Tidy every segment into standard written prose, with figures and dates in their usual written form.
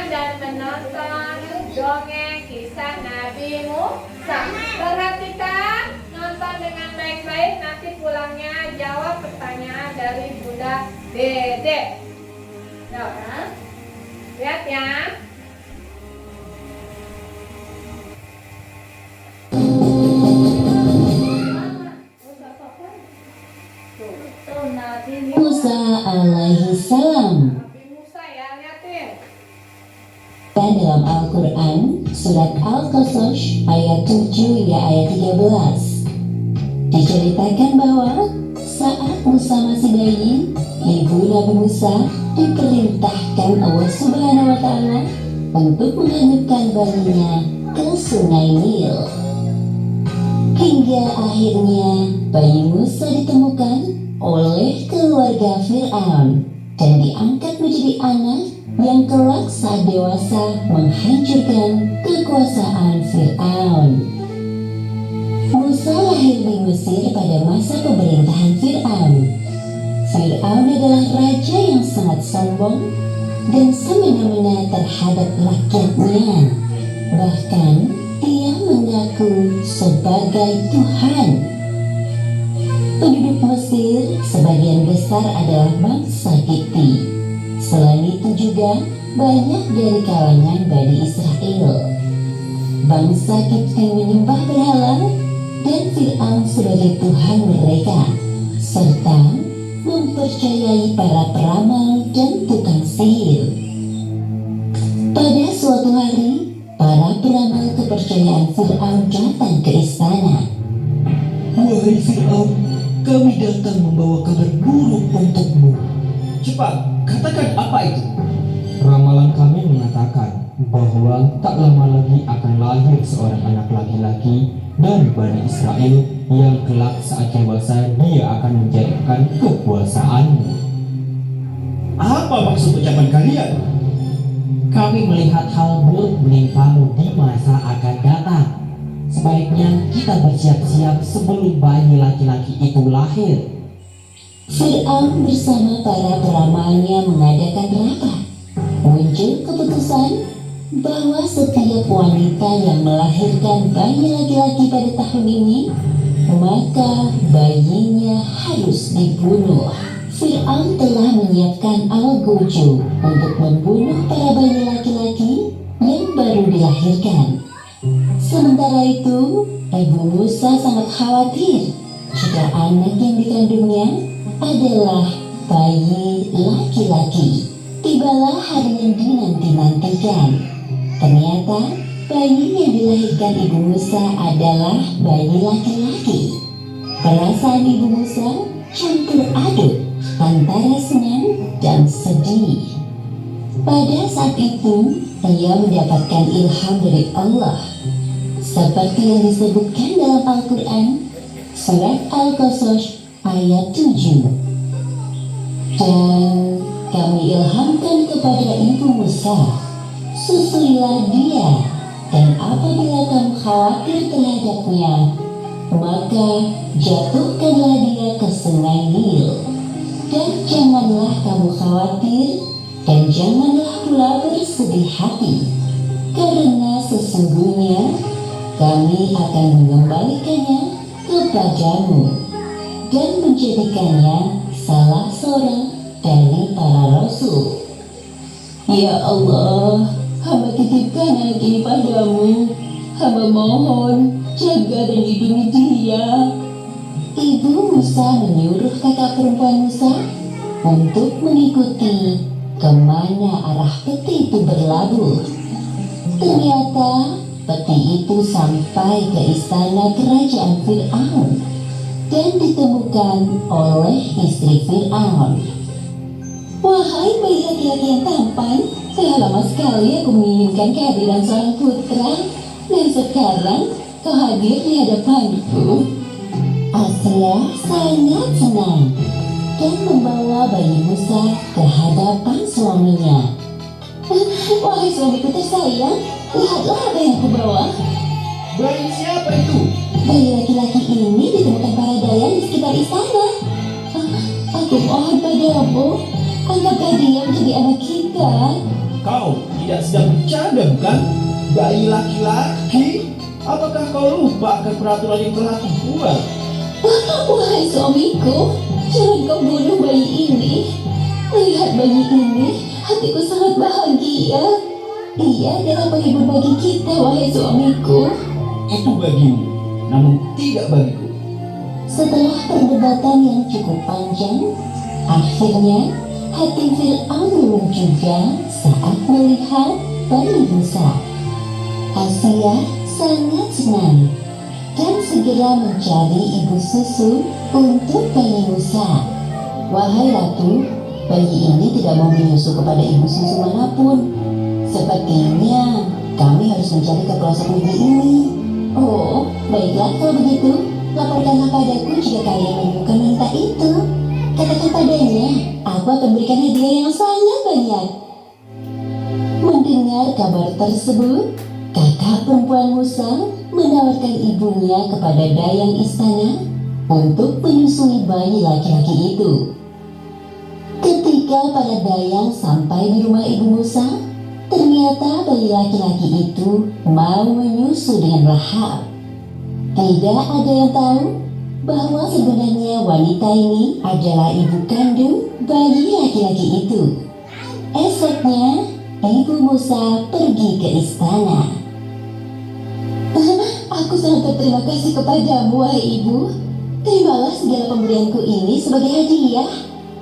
dan menonton dongeng kisah Nabi Musa. Perhatikan, nonton dengan baik-baik, nanti pulangnya jawab pertanyaan dari Bunda Dede. Nah, lihat ya. Musa alaihi salam. Dan dalam Al-Quran, surat Al-Qasas ayat 7 hingga ayat 13, diceritakan bahwa saat Musa masih bayi, ibu Nabi Musa diperintahkan Allah Subhanahu wa Ta'ala untuk menghanyutkan bayinya ke sungai Nil. Hingga akhirnya bayi Musa ditemukan oleh keluarga Fir'aun dan diangkat menjadi anak yang kelak saat dewasa menghancurkan kekuasaan Fir'aun. Musa lahir di Mesir pada masa pemerintahan Fir'aun. Fir'aun adalah raja yang sangat sombong dan semena-mena terhadap rakyatnya. Bahkan ia mengaku sebagai Tuhan. Penduduk Mesir sebagian besar adalah bangsa Kipti. Selain itu juga banyak dari kalangan Bani Israel. Bangsa Kipti menyembah berhala dan Fir'aun sebagai Tuhan mereka, serta mempercayai para peramal dan tukang sihir. Pada suatu hari, para peramal kepercayaan Fir'aun datang ke istana. Wahai Fir'aun, kami datang membawa kabar buruk untukmu. Cepat, katakan apa itu? Ramalan kami mengatakan bahwa tak lama lagi akan lahir seorang anak laki-laki dari Bani Israel yang kelak saat dewasa dia akan menjadikan kekuasaanmu. Apa maksud ucapan kalian? Kami melihat hal buruk menimpamu di masa akan datang. Sebaiknya kita bersiap-siap sebelum bayi laki-laki itu lahir. Fir'aun bersama para peramalnya mengadakan rapat. Muncul keputusan bahwa setiap wanita yang melahirkan bayi laki-laki pada tahun ini, maka bayinya harus dibunuh. Fir'aun telah menyiapkan al-Guju untuk membunuh para bayi laki-laki yang baru dilahirkan. Sementara itu, Ibu Musa sangat khawatir jika anak yang dikandungnya adalah bayi laki-laki. Tibalah hari yang dinanti-nantikan. Ternyata bayi yang dilahirkan Ibu Musa adalah bayi laki-laki. Perasaan Ibu Musa campur aduk antara senang dan sedih. Pada saat itu, ia mendapatkan ilham dari Allah. Seperti yang disebutkan dalam Al-Quran, surat Al-Qasas ayat 7. Dan kami ilhamkan kepada Ibu Musa, susuilah dia, dan apabila kamu khawatir terhadapnya, maka jatuhkanlah dia ke sungai Nil. Dan janganlah kamu khawatir, dan janganlah pula bersedih hati, karena sesungguhnya kami akan mengembalikannya kepadamu dan menjadikannya salah seorang dari para rasul. Ya Allah, hamba titipkan anak ini padamu. Hamba mohon jaga dan lindungi dia. Ibu Musa menyuruh kakak perempuan Musa untuk mengikuti kemana arah peti itu berlabuh. Ternyata peti itu sampai ke istana kerajaan Fir'aun dan ditemukan oleh istri Fir'aun. Wahai bayi laki-laki yang tampan, telah lama sekali aku menginginkan kehadiran seorang putra, dan sekarang kau hadir di hadapanku. Asya sangat senang dan membawa bayi Musa ke hadapan suaminya. Wahai suamiku tersayang, lihatlah apa yang aku bawa. Bayi siapa itu? Bayi laki-laki ini ditemukan para dalang di sekitar istana. Aku mohon padamu, anggaplah dia menjadi anak kita. Kau tidak sedang bercanda bukan? Bayi laki-laki? Apakah kau lupa akan peraturan yang telah dibuat? Wahai suamiku, jangan kau bunuh bayi ini. Melihat bayi ini, hatiku sangat bahagia. Ia adalah penghibur bagi kita, wahai suamiku. Itu bagimu, namun tidak bagiku. Setelah perdebatan yang cukup panjang, akhirnya hati Fir'aun luluh juga saat melihat bayi Musa. Asia sangat senang dan segera mencari ibu susu untuk bayi Musa. Wahai ratu, bayi ini tidak mau menyusu kepada ibu susu manapun. Sepertinya kami harus mencari ke pelosok negeri ini. Oh, baiklah kalau begitu, laporkanlah padaku jika kalian menemukan wanita itu. Katakan padanya, aku akan berikan hadiah yang sangat banyak. Mendengar kabar tersebut, kakak perempuan Musa menawarkan ibunya kepada dayang istana untuk menyusui bayi laki-laki itu. Ketika para dayang sampai di rumah ibu Musa, ternyata bayi laki-laki itu mau menyusu dengan lahap. Tidak ada yang tahu bahwa sebenarnya wanita ini adalah ibu kandung bayi laki-laki itu. Esoknya, ibu Musa pergi ke istana. Aku sangat berterima kasih kepadamu, wahai ibu. Terimalah segala pemberianku ini sebagai hadiah.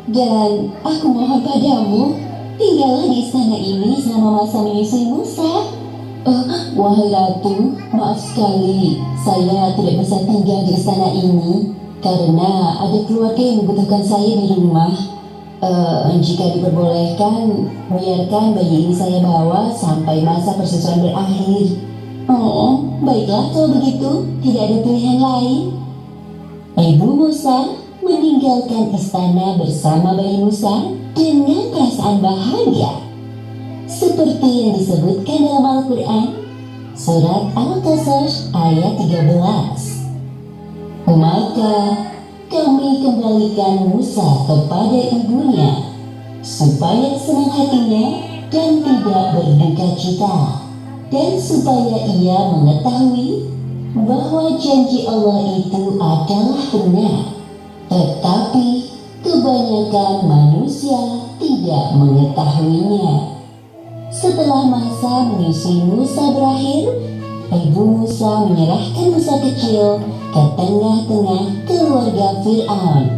Dan aku mohon padamu, tinggallah di istana ini selama masa menyusui Musa. Wahai ratu, maaf sekali, saya tidak bisa tinggal di istana ini karena ada keluarga yang membutuhkan saya di rumah. Jika diperbolehkan, biarkan bayi ini saya bawa sampai masa persusuan berakhir. Oh, baiklah kalau begitu, tidak ada pilihan lain. Ibu Musa meninggalkan istana bersama bayi Musa dengan perasaan bahagia. Seperti yang disebutkan dalam Al-Quran, surat Al-Qasas ayat 13. Maka kami kembalikan Musa kepada ibunya, supaya senang hatinya dan tidak berduka cita, dan supaya ia mengetahui bahwa janji Allah itu adalah benar. Tetapi kebanyakan manusia tidak mengetahuinya. Setelah masa menyusui Musa berakhir, ibu Musa menyerahkan Musa kecil ke tengah-tengah keluarga Fir'aun.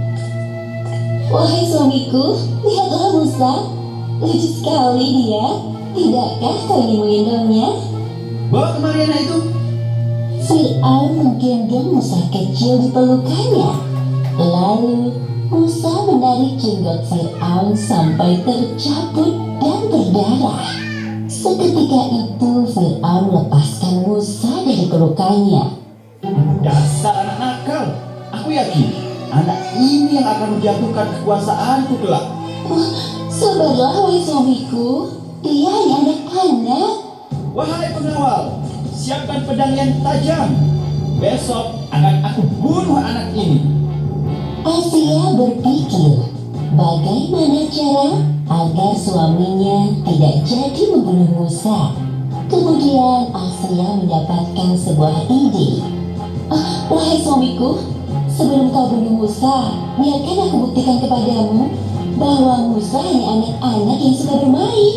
Wahai suamiku, lihatlah Musa, lucu sekali dia. Tidakkah kau ingin menggendongnya? Bawa kemari anak itu. Fir'aun menggendong Musa kecil di pelukannya. Lalu Musa menarik jenggot Fir'aun sampai tercabut dan berdarah. Seketika itu Fir'aun melepaskan Musa dari pelukannya. Dasar anak nakal. Aku yakin anak ini yang akan menjatuhkan kekuasaanku kelak. Sabarlah wahai suamiku, dia hanya anak-anak. Wahai pengawal, siapkan pedang yang tajam. Besok akan aku bunuh anak ini. Asia berpikir bagaimana cara agar suaminya tidak jadi membunuh Musa. Kemudian Asia mendapatkan sebuah ide. Wahai suamiku, sebelum kau bunuh Musa, biarkan aku buktikan kepadamu bahwa Musa hanya anak-anak yang suka bermain.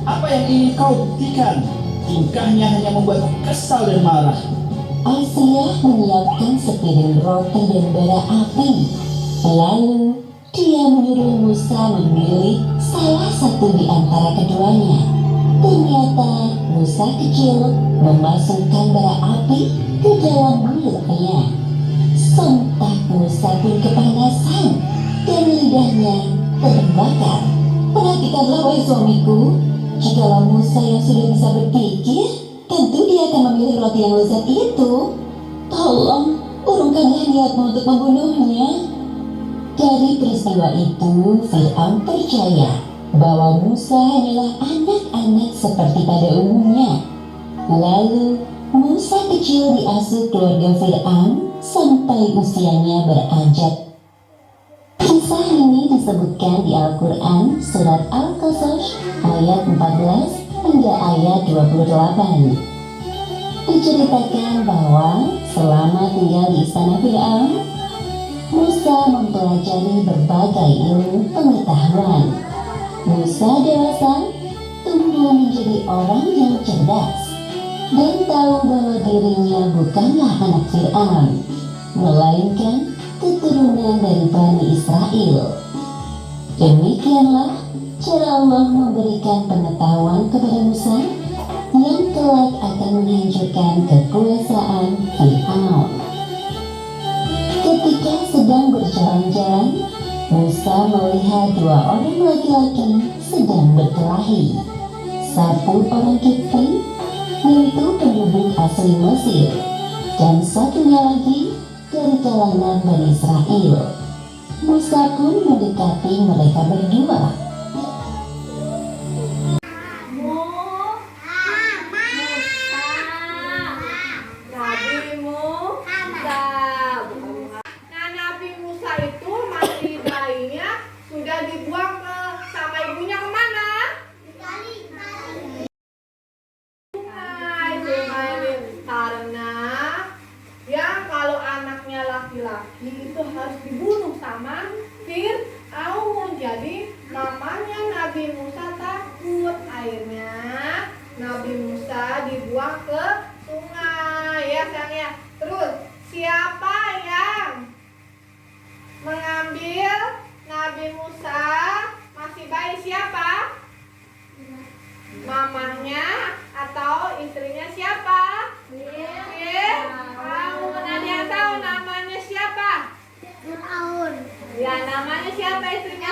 Apa yang ingin kau buktikan? Tingkahnya hanya membuat kesal dan marah. Asia menyiapkan sepiring roti dan bara api. Lalu dia menyuruh Musa memilih salah satu di antara keduanya. Ternyata Musa kecil memasukkan bara api ke dalam mulutnya. Sontak Musa pun kepanasan dan lidahnya terbakar. Perhatikanlah wahai suamiku, jikalau Musa yang sudah bisa berpikir, tentu dia akan memilih roti yang lezat itu. Tolong urungkanlah niatmu untuk membunuhnya. Dari peristiwa itu, Fir'aun percaya bahwa Musa hanyalah anak-anak seperti pada umumnya. Lalu Musa kecil diasuh keluarga Fir'aun sampai usianya beranjak. Kisah ini disebut disebutkan di Al-Quran surat Al-Qasas ayat 14 hingga ayat 28. Diceritakan bahwa selama tinggal di istana Fir'aun, Musa mempelajari berbagai ilmu pengetahuan. Musa dewasa tumbuh menjadi orang yang cerdas dan tahu bahwa dirinya bukanlah anak Fir'aun, melainkan keturunan dari Bani Israel. Demikianlah cara Allah memberikan pengetahuan kepada Musa yang kelak akan menghancurkan kekuasaan Fir'aun. Ketika sedang berjalan-jalan, Musa melihat dua orang laki-laki sedang berkelahi. Satu orang Kipti, yaitu penduduk asli Mesir, dan satunya lagi dari kalangan Bani Israel. Musa pun mendekati mereka berdua. Nabi Musa. Nah, Nabi Musa itu masih bayinya sudah dibuang sama ibunya kemana? Sungai. Karena ya kalau anaknya laki-laki itu harus dibunuh sama Fir'aun. Jadi namanya Nabi Musa takut. Akhirnya Nabi Musa dibuang ke sungai ya sayang ya. Terus siapa yang mengambil Nabi Musa masih bayi? Siapa? Mamahnya atau istrinya siapa? Fir'aun. Ada yang tahu namanya siapa? Fir'aun. Ya, namanya siapa istrinya